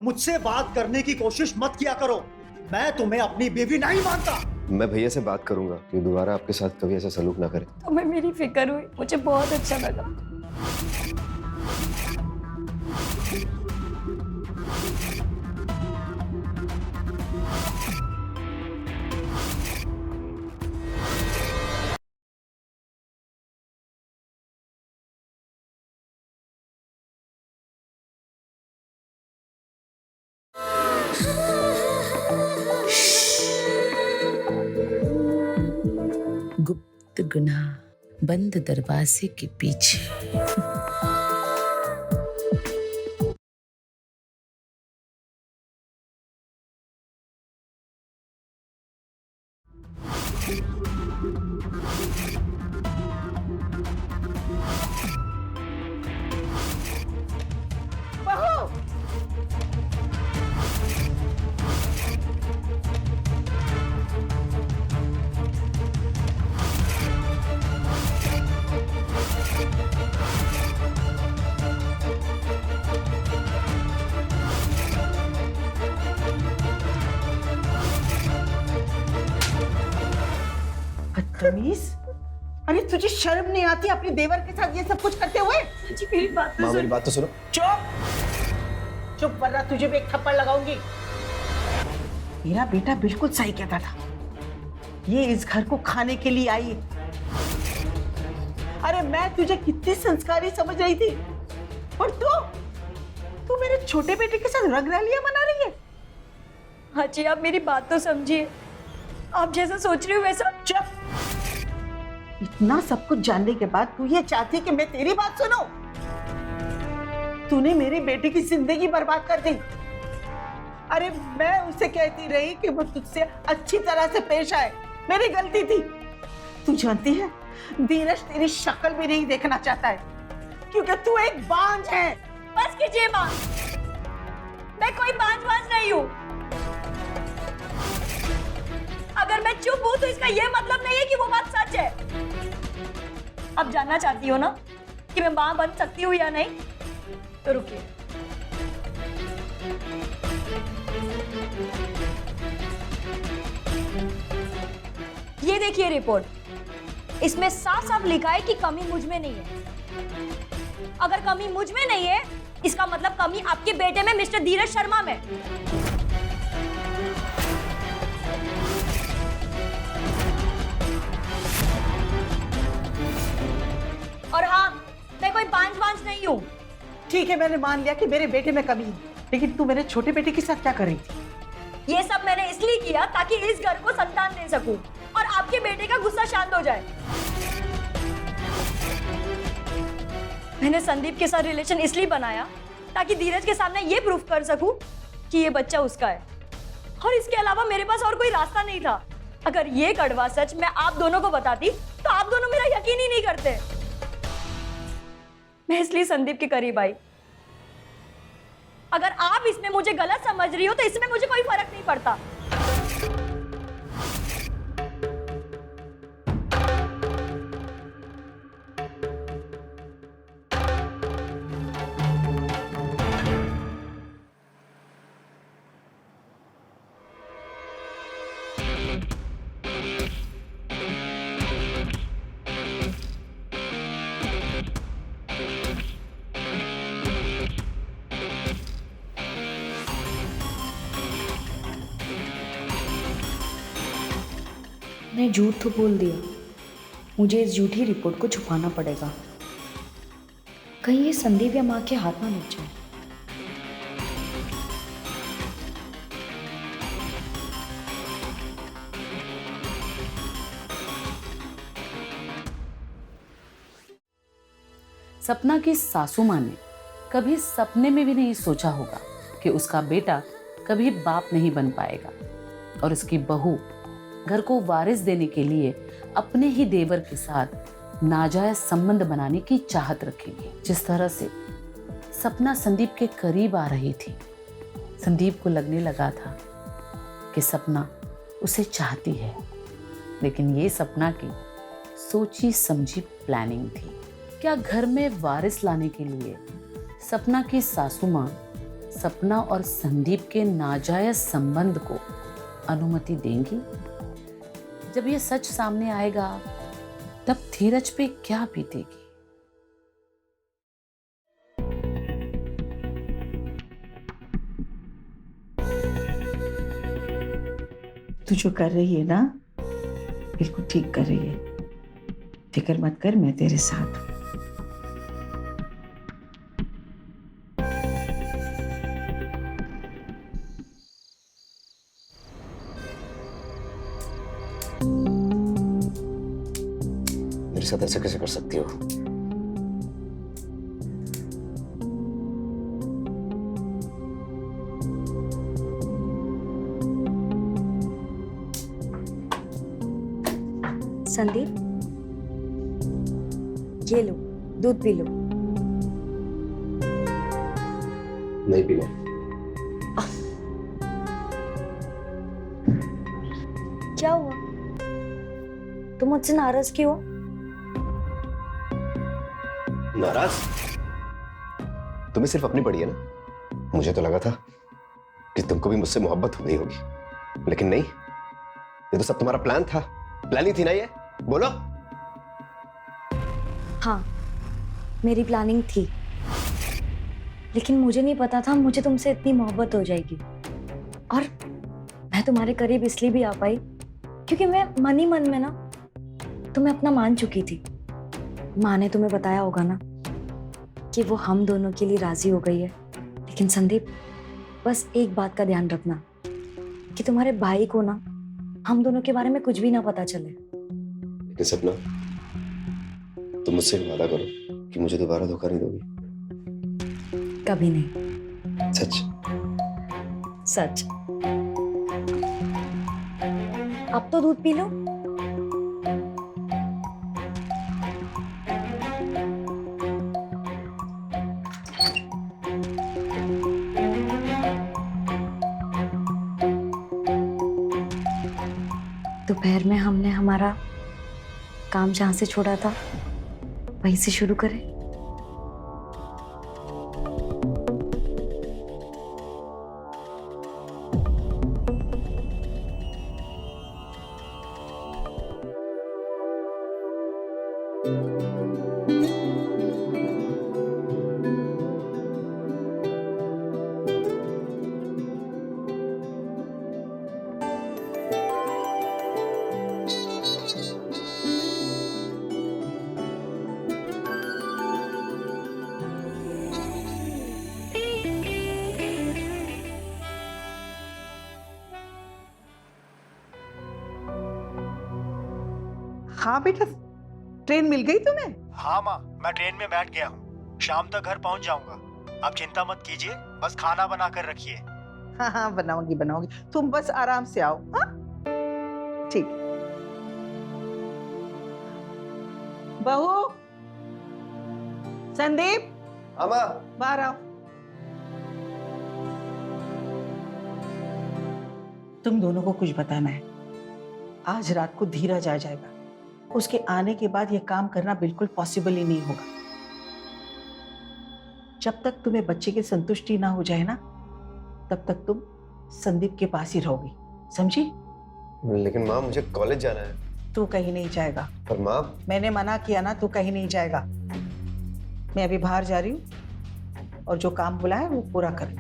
मुझसे बात करने की कोशिश मत किया करो। मैं तुम्हें अपनी बीवी नहीं मानता। मैं भैया से बात करूंगा कि दोबारा आपके साथ कभी ऐसा सलूक ना करे। तुम्हें मेरी फिक्र हुई, मुझे बहुत अच्छा लगा। गुप्त गुनाह बंद दरवाजे के पीछे। बदतमीज, अरे तुझे शर्म नहीं आती अपने देवर के साथ ये सब कुछ करते हुए? जी मेरी बात तो माँ मेरी बात तो सुनो। चुप चुप, वरना तुझे भी एक थप्पड़ लगाऊंगी। मेरा बेटा बिल्कुल सही कहता था, ये इस घर को खाने के लिए आई है। अरे मैं तुझे कितनी संस्कारी समझ रही थी, और तू मेरे छोटे बेटे के साथ रंगरलियां मना रही है। हाँ जी, आप मेरी बात तो समझिए। आप जैसा सोच रही हो वैसा। चुप, इतना सब कुछ जानने के बाद तू ये चाहती कि मैं तेरी बात सुनूं? तूने मेरी बेटी की जिंदगी बर्बाद कर दी। अरे मैं उसे कहती रही कि वो तुझसे अच्छी तरह से पेश आए, मेरी गलती थी। तू जानती है, धीरज तेरी शक्ल भी नहीं देखना चाहता है, क्योंकि तू एक बांझ है। बस कीजिए माँ, मैं कोई बांझ नहीं हूँ। अगर मैं चुप हूँ तो इसका ये मतलब नहीं है कि वो बात सच है। अब जानना चाहती हो ना कि मैं मां बन सकती हूँ या नहीं? तो रुकिए। ये देखिए रिपोर्ट, इसमें साफ साफ लिखा है कि कमी मुझ में नहीं है। अगर कमी मुझ में नहीं है, इसका मतलब कमी आपके बेटे में, मिस्टर धीरज शर्मा में। और हाँ, मैं कोई बांझ नहीं हूँ। ठीक है, मैंने मान लिया कि मेरे बेटे में कमी है, लेकिन तू मेरे छोटे बेटे के साथ क्या कर रही थी? ये सब मैंने इसलिए किया ताकि इस घर को संतान दे सकूं और आपके बेटे का गुस्सा शांत हो जाए। मैंने संदीप के साथ रिलेशन इसलिए बनाया ताकि धीरज के सामने ये प्रूफ कर सकूं कि ये बच्चा उसका है, और इसके अलावा मेरे पास और कोई रास्ता नहीं था। अगर ये कड़वा सच मैं आप दोनों को बताती तो आप दोनों मेरा यकीन ही नहीं करते। मैं इसलिए संदीप के करीब आई। अगर आप इसमें मुझे गलत समझ रही हो तो इसमें मुझे कोई फर्क नहीं पड़ता। मैंने झूठ तो बोल दिया, मुझे इस झूठी रिपोर्ट को छुपाना पड़ेगा, कहीं ये संदीप या माँ के हाथ ना लग जाए। सपना की सासू माँ ने कभी सपने में भी नहीं सोचा होगा कि उसका बेटा कभी बाप नहीं बन पाएगा और उसकी बहू घर को वारिस देने के लिए अपने ही देवर के साथ नाजायज संबंध बनाने की चाहत रखेगी। जिस तरह से सपना संदीप के करीब आ रही थी, संदीप को लगने लगा था कि सपना उसे चाहती है, लेकिन ये सपना की सोची समझी प्लानिंग थी। क्या घर में वारिस लाने के लिए सपना की सासू माँ सपना और संदीप के नाजायज संबंध को अनुमति देंगी? जब ये सच सामने आएगा तब धीरज पे क्या बीतेगी? तू जो कर रही है ना, बिल्कुल ठीक कर रही है। फिक्र मत कर, मैं तेरे साथ हूं। मेरे साथ ऐसे कैसे कर सकती हो? संदीप, ये लो, दूध पी लो। नहीं पीना। क्या हुआ? तुम मुझसे नाराज क्यों हो? नाराज? तुम्हें सिर्फ अपनी पड़ी है ना? मुझे तो लगा था कि तुमको भी मुझसे मोहब्बत हो गई होगी, लेकिन नहीं। ये तो सब तुम्हारा प्लान था। प्लानिंग थी ना ये? बोलो। हाँ, मेरी प्लानिंग थी, लेकिन मुझे नहीं पता था मुझे तुमसे इतनी मोहब्बत हो जाएगी। और मैं तुम्हारे करीब इसलिए भी आ पाई क्योंकि मैं मन ही मन में ना तुम्हें अपना मान चुकी थी। माँ ने तुम्हें बताया होगा ना कि वो हम दोनों के लिए राजी हो गई है। लेकिन संदीप, बस एक बात का ध्यान रखना कि तुम्हारे भाई को ना हम दोनों के बारे में कुछ भी ना पता चले। लेकिन सपना, तुम मुझसे वादा करो कि मुझे दोबारा धोखा नहीं दोगी। कभी नहीं। सच? सच। अब तो दूध पी लो। दोपहर में हमने हमारा काम जहां से छोड़ा था वहीं से शुरू करें। हाँ बेटा, ट्रेन मिल गई तुम्हें? हाँ माँ, मैं ट्रेन में बैठ गया हूँ। शाम तक घर पहुँच जाऊंगा। आप चिंता मत कीजिए, बस खाना बना कर रखिए। हाँ हाँ, बनाऊंगी बनाऊंगी। तुम बस आराम से आओ। हाँ ठीक। बहू, संदीप, हाँ माँ। बाहर आओ। तुम दोनों को कुछ बताना है। आज रात को धीरज आ जाएगा। उसके आने के बाद यह काम करना बिल्कुल पॉसिबल ही नहीं होगा। जब तक तुम्हें बच्चे की संतुष्टि ना हो जाए ना, तब तक तुम संदीप के पास ही रहोगी, समझी? लेकिन माँ, मुझे कॉलेज जाना है। तू कहीं नहीं जाएगा। पर माँ, मैंने मना किया ना, तू कहीं नहीं जाएगा। मैं अभी बाहर जा रही हूँ और जो काम बोला है वो पूरा कर।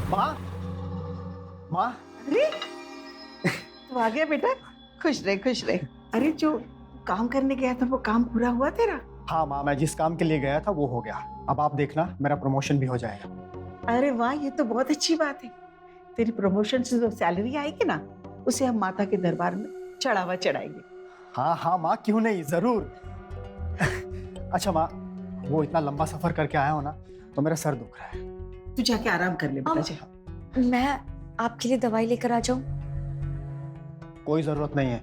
माँ, माँ, अरे तू आ गया बेटा, खुश रहे खुश रहे। अरे जो काम करने गया था वो काम पूरा हुआ तेरा? हाँ माँ, मैं जिस काम के लिए गया था वो हो गया। अब आप देखना, मेरा प्रमोशन भी हो जाएगा। अरे वाह, ये तो बहुत अच्छी बात है। तेरी प्रमोशन से जो सैलरी आएगी ना, उसे हम माता के दरबार में चढ़ावा चढ़ाएंगे। हाँ हाँ माँ, क्यों नहीं, जरूर। अच्छा माँ, वो इतना लंबा सफर करके आया हो ना, तो मेरा सर दुख रहा है। तू जाके आराम कर ले बेटा जी। मैं आपके लिए दवाई लेकर आ जाऊं? कोई जरूरत नहीं है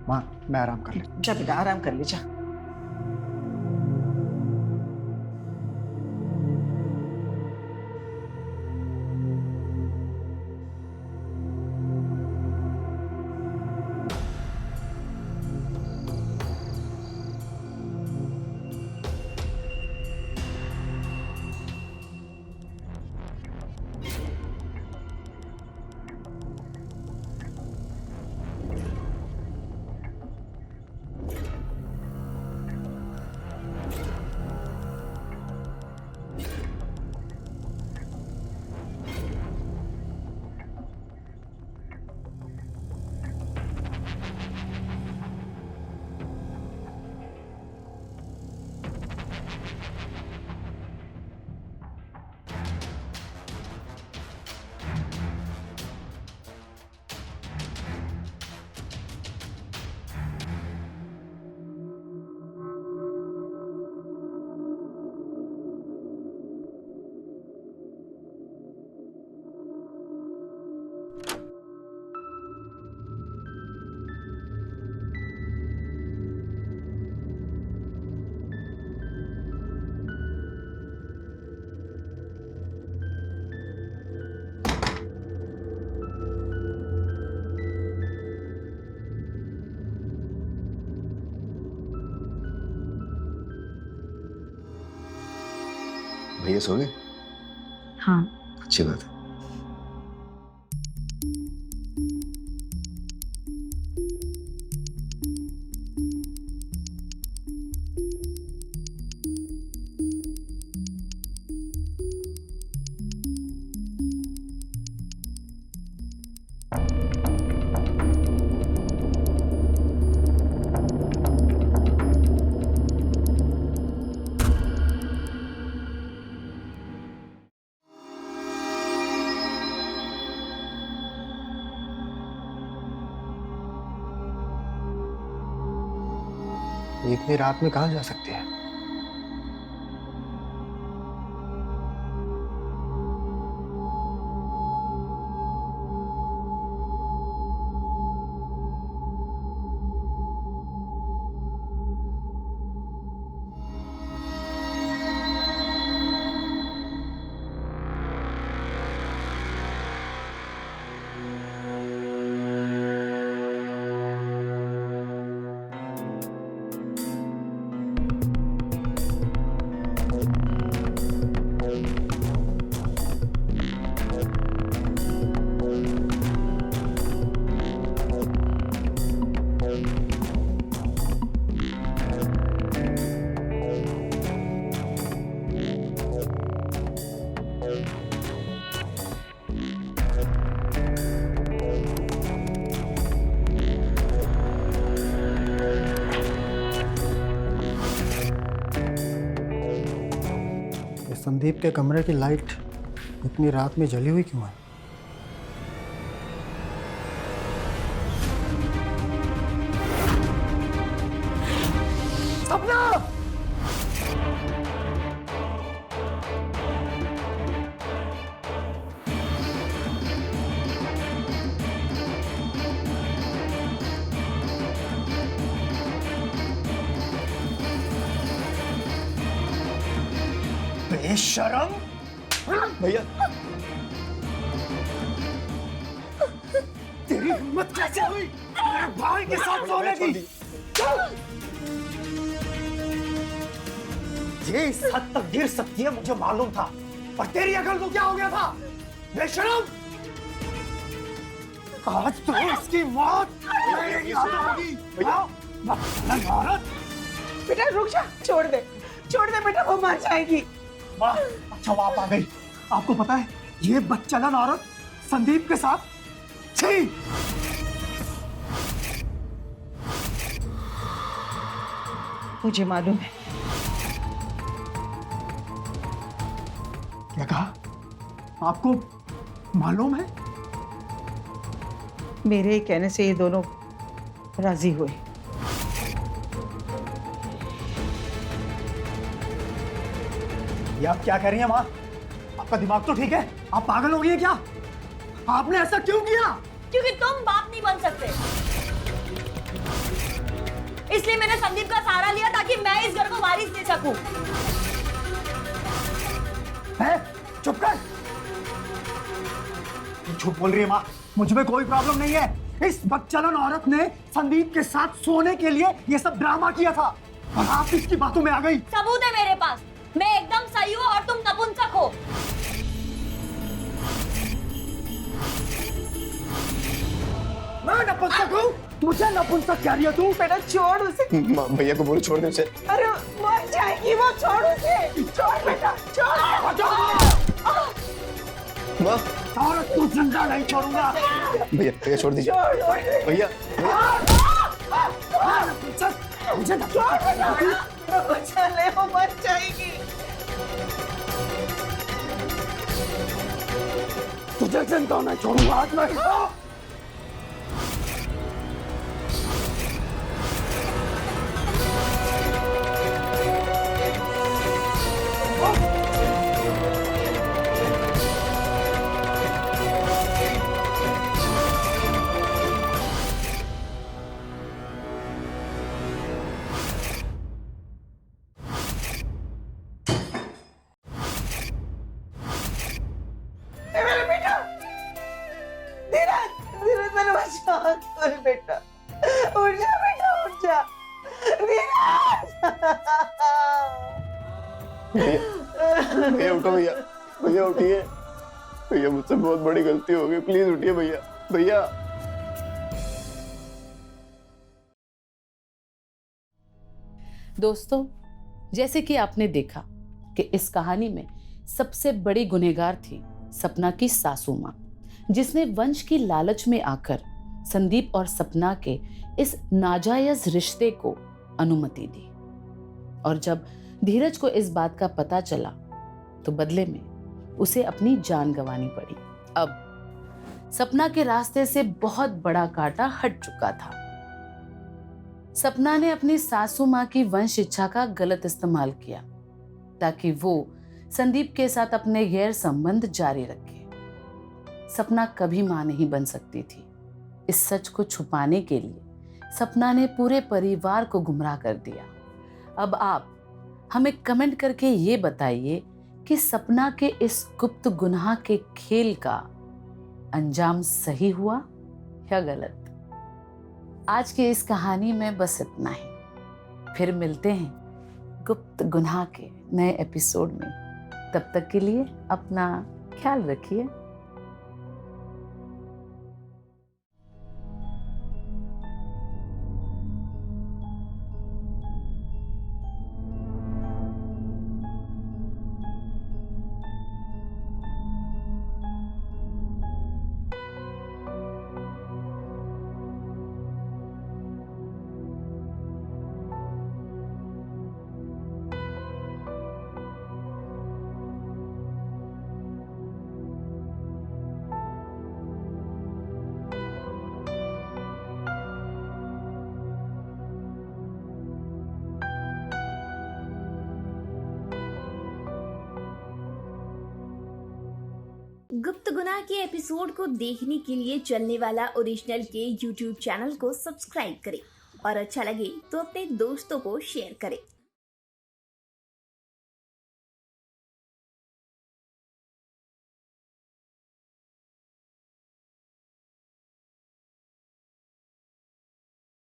माँ, मैं आराम कर लेता हूँ। जा बेटा, आराम कर ले जा। भैया सो गए? हाँ। अच्छी बात है। इतनी रात में कहाँ जा सकते हैं? संदीप के कमरे की लाइट इतनी रात में जली हुई क्यों है? सपना! बेशरम! भैया तेरी हिम्मत कैसे हुई मेरे भाई के साथ सोने की? ये इस हद तक गिर सकती है मुझे मालूम था, पर तेरी अकल को क्या हो गया था? बेशरम! आज तो इसकी मौत मेरे हाथों होगी। औरत! बेटा रुक जा, छोड़ दे बेटा, वो मर जाएगी। वाह, अच्छा आप आ गई। आपको पता है ये बच्चालन औरत संदीप के साथ? छी! मुझे मालूम है। क्या कहा? आपको मालूम है? मेरे कहने से ये दोनों राजी हुए। ये आप क्या कह रही हैं माँ? आपका दिमाग तो ठीक है? आप पागल हो गई हैं क्या? आपने ऐसा क्यों किया? क्योंकि तुम बाप नहीं बन सकते, इसलिए मैंने संदीप का सहारा लिया ताकि मैं इस घर को वारिस दे सकूं। है? चुप कर! झूठ बोल रही है माँ, मुझ में कोई प्रॉब्लम नहीं है। इस बच्चालन औरत ने संदीप के साथ सोने के लिए ये सब ड्रामा किया था और आप इसकी बातों में आ गई। सबूत है मेरे पास, मैं एकदम सही हूँ और तुम नपुंसक हो। मैं नपुंसक हूँ? मुझे नपुंसक कह रही है तू? बेटा छोड़ उसे। माँ भैया को बोलो छोड़ दे उसे। अरे मर जाएगी वो, छोड़ उसे। छोड़ बेटा, छोड़। माँ औरत तू जिंदा नहीं छोड़ूंगा। भैया भैया छोड़ दीजिए। भैया मुझे चले, वो मर जाएगी। तुझे जिंदा नहीं छोड़ूंगा आज मैं। बेटा उठ जा, बेटा उठ जा। भैया भैया उठो भैया, भैया उठिए भैया, मुझसे बहुत बड़ी गलती हो गई, प्लीज उठिए भैया, भैया। दोस्तों, जैसे कि आपने देखा कि इस कहानी में सबसे बड़ी गुनहगार थी सपना की सासू माँ, जिसने वंश की लालच में आकर संदीप और सपना के इस नाजायज रिश्ते को अनुमति दी। और जब धीरज को इस बात का पता चला तो बदले में उसे अपनी जान गंवानी पड़ी। अब सपना के रास्ते से बहुत बड़ा कांटा हट चुका था। सपना ने अपनी सासू माँ की वंश इच्छा का गलत इस्तेमाल किया ताकि वो संदीप के साथ अपने गैर संबंध जारी रखे। सपना कभी मां नहीं बन सकती थी। इस सच को छुपाने के लिए सपना ने पूरे परिवार को गुमराह कर दिया। अब आप हमें कमेंट करके ये बताइए कि सपना के इस गुप्त गुनाह के खेल का अंजाम सही हुआ या गलत। आज की इस कहानी में बस इतना ही। फिर मिलते हैं गुप्त गुनाह के नए एपिसोड में। तब तक के लिए अपना ख्याल रखिए। गुप्त गुनाह के एपिसोड को देखने के लिए चलने वाला ओरिजिनल के YouTube चैनल को सब्सक्राइब करें और अच्छा लगे तो अपने दोस्तों को शेयर करें।